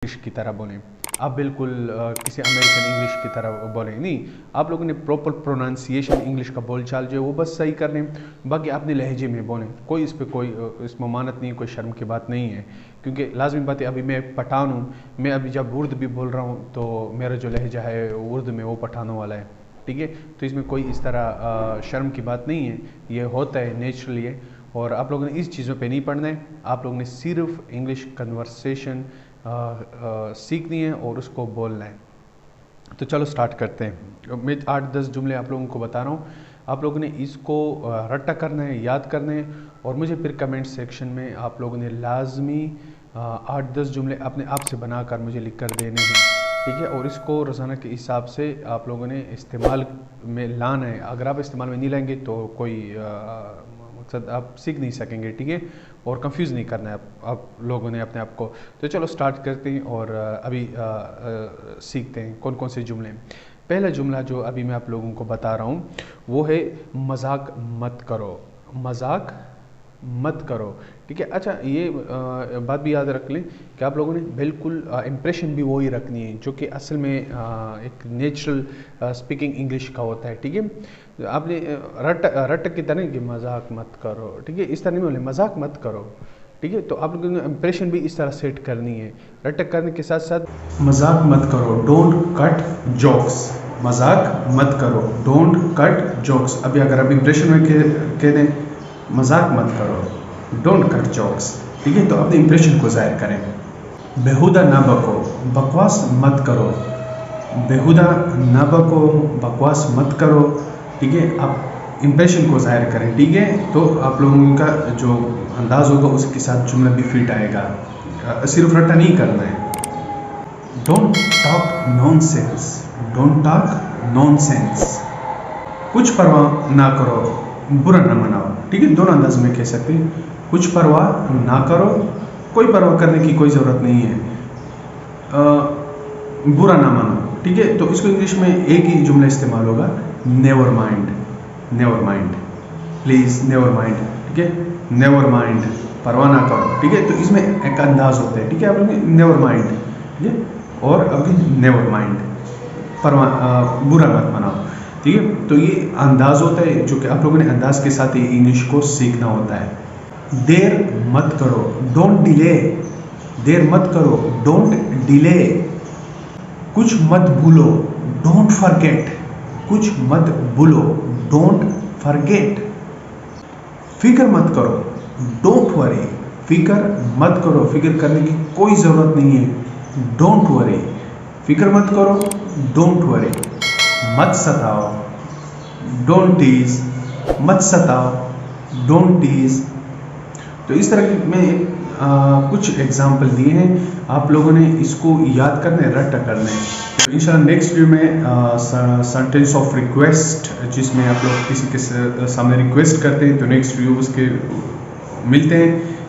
British की तरह बोलें, आप बिल्कुल किसी अमेरिकन इंग्लिश की तरह बोलें नहीं। आप लोगों ने प्रॉपर प्रोनाउंसिएशन इंग्लिश का बोल चाल जो है वो बस सही कर लें, बाकी अपने लहजे में बोलें। कोई इस पर कोई इस ममानत नहीं, कोई शर्म की बात नहीं है, क्योंकि लाजमी बात है अभी मैं पठान हूँ, मैं अभी जब उर्दू भी बोल रहा हूँ तो मेरा जो लहजा है उर्दू में वो पठानों वाला है, ठीक है। तो इसमें कोई इस तरह शर्म की बात नहीं है, ये होता है नेचुरली है। और आप लोगों ने इस चीज़ों पे नहीं पढ़ना है, आप लोगों ने सिर्फ इंग्लिश कन्वर्सेशन सीखनी है और उसको बोलना है। तो चलो स्टार्ट करते हैं। मैं 8-10 जुमले आप लोगों को बता रहा हूँ, आप लोगों ने इसको रट्टा करना है, याद करना है, और मुझे फिर कमेंट सेक्शन में आप लोगों ने लाजमी 8-10 जुमले अपने आप से बनाकर मुझे लिख कर देने हैं, ठीक है। और इसको रोज़ाना के हिसाब से आप लोगों ने इस्तेमाल में लाना है। अगर आप इस्तेमाल में नहीं लाएंगे तो कोई मकसद आप सीख नहीं सकेंगे, ठीक है। और कंफ्यूज नहीं करना है आप लोगों ने अपने आप को। तो चलो स्टार्ट करते हैं और अभी सीखते हैं कौन कौन से जुमले। पहला जुमला जो अभी मैं आप लोगों को बता रहा हूँ वो है मजाक मत करो। मजाक मत करो, ठीक है। अच्छा, ये बात भी याद रख लें कि आप लोगों ने बिल्कुल इम्प्रेशन भी वही रखनी है जो कि असल में एक नेचुरल स्पीकिंग इंग्लिश का होता है, ठीक है। आपने रट की तरह कि मजाक मत करो, ठीक है, इस तरह नहीं बोले मजाक मत करो, ठीक है। तो आप लोगों ने इम्प्रेशन भी इस तरह सेट करनी है, रट करने के साथ साथ मजाक मत करो, डोंट कट जोक्स। मजाक मत करो, डोंट कट जोक्स। अभी अगर आप इम्प्रेशन में कह दें मजाक मत करो, डोंट कट जोक्स, ठीक है, तो अपने इम्प्रेशन को ज़ाहिर करें। बेहुदा ना बको, बकवास मत करो। बेहुदा ना बको, बकवास मत करो, ठीक है। आप इम्प्रेशन को ज़ाहिर करें, ठीक है। तो आप लोगों का जो अंदाज़ होगा उसके साथ जुमला भी फिट आएगा, सिर्फ रट्टा नहीं करना है। Don't talk nonsense, don't talk nonsense. कुछ परवाह ना करो, बुरा ना मनाओ, ठीक है। दोनों अंदाज में कह सकते हैं, कुछ परवाह ना करो, कोई परवाह करने की कोई ज़रूरत नहीं है, बुरा ना मानो, ठीक है। तो इसको इंग्लिश में एक ही जुमला इस्तेमाल होगा, never mind. Never mind, please never mind, ठीक है। नेवर माइंड, परवाह ना करो, ठीक है। तो इसमें एक अंदाज होता है, ठीक है। आप लोग नेवर माइंड, ठीक है, और अभी नेवर माइंड, परवाह बुरा मत मनाओ, ठीक है। तो ये अंदाज़ होता है जो कि आप लोगों ने अंदाज़ के साथ ही इंग्लिश को सीखना होता है। देर मत करो, डोंट डिले। देर मत करो, डोंट डिले। कुछ मत भूलो, डोंट फॉरगेट। कुछ मत भूलो, डोंट फॉरगेट। फिक्र मत करो, डोंट वरी। फिक्र मत करो, फिक्र करने की कोई ज़रूरत नहीं है, डोंट वरी। फिक्र मत करो, डोंट वरी। मत सताओ, डोंट टीज। मत सताओ, डोंट टीज। तो इस तरह के मैं कुछ एग्जाम्पल दिए हैं, आप लोगों ने इसको याद करना है, रट्टा करना है। तो इंशाल्लाह नेक्स्ट वीडियो में सेंटेंस ऑफ रिक्वेस्ट, जिसमें आप लोग किसी के सामने रिक्वेस्ट करते हैं, तो नेक्स्ट वीडियो उसके मिलते हैं।